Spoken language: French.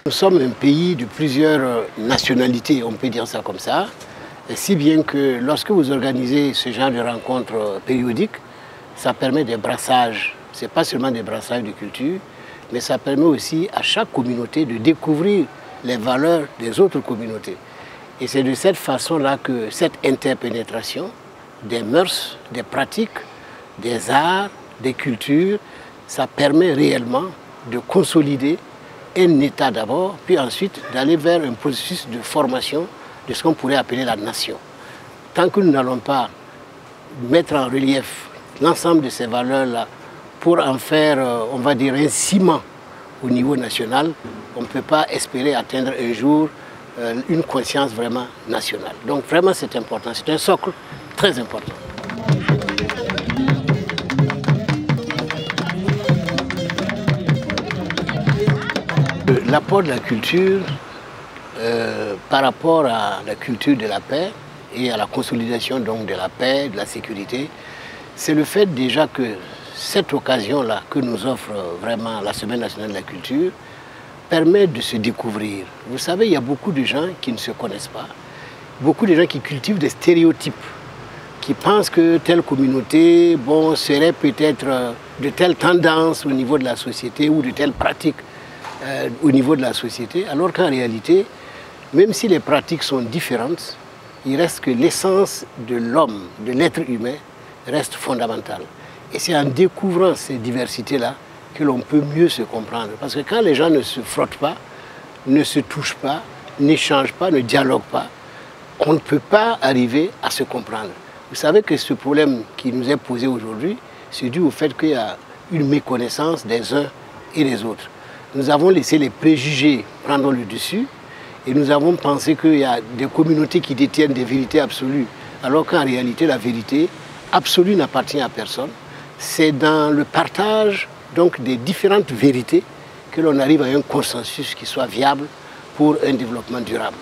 Nous sommes un pays de plusieurs nationalités, on peut dire ça comme ça, si bien que lorsque vous organisez ce genre de rencontres périodiques, ça permet des brassages. Ce n'est pas seulement des brassages de culture, mais ça permet aussi à chaque communauté de découvrir les valeurs des autres communautés. Et c'est de cette façon-là que cette interpénétration des mœurs, des pratiques, des arts, des cultures, ça permet réellement de consolider un État d'abord, puis ensuite d'aller vers un processus de formation de ce qu'on pourrait appeler la nation. Tant que nous n'allons pas mettre en relief l'ensemble de ces valeurs-là pour en faire, on va dire, un ciment au niveau national, on ne peut pas espérer atteindre un jour une conscience vraiment nationale. Donc vraiment c'est important, c'est un socle très important. L'apport de la culture par rapport à la culture de la paix et à la consolidation donc de la paix, de la sécurité, c'est le fait déjà que cette occasion-là que nous offre vraiment la Semaine nationale de la culture permet de se découvrir. Vous savez, il y a beaucoup de gens qui ne se connaissent pas, beaucoup de gens qui cultivent des stéréotypes, qui pensent que telle communauté serait peut-être de telle tendance au niveau de la société ou de telle pratique au niveau de la société, alors qu'en réalité, même si les pratiques sont différentes, il reste que l'essence de l'homme, de l'être humain, reste fondamentale. Et c'est en découvrant ces diversités-là que l'on peut mieux se comprendre. Parce que quand les gens ne se frottent pas, ne se touchent pas, n'échangent pas, ne dialoguent pas, on ne peut pas arriver à se comprendre. Vous savez que ce problème qui nous est posé aujourd'hui, c'est dû au fait qu'il y a une méconnaissance des uns et des autres. Nous avons laissé les préjugés prendre le dessus et nous avons pensé qu'il y a des communautés qui détiennent des vérités absolues, alors qu'en réalité, la vérité absolue n'appartient à personne. C'est dans le partage donc, des différentes vérités que l'on arrive à un consensus qui soit viable pour un développement durable.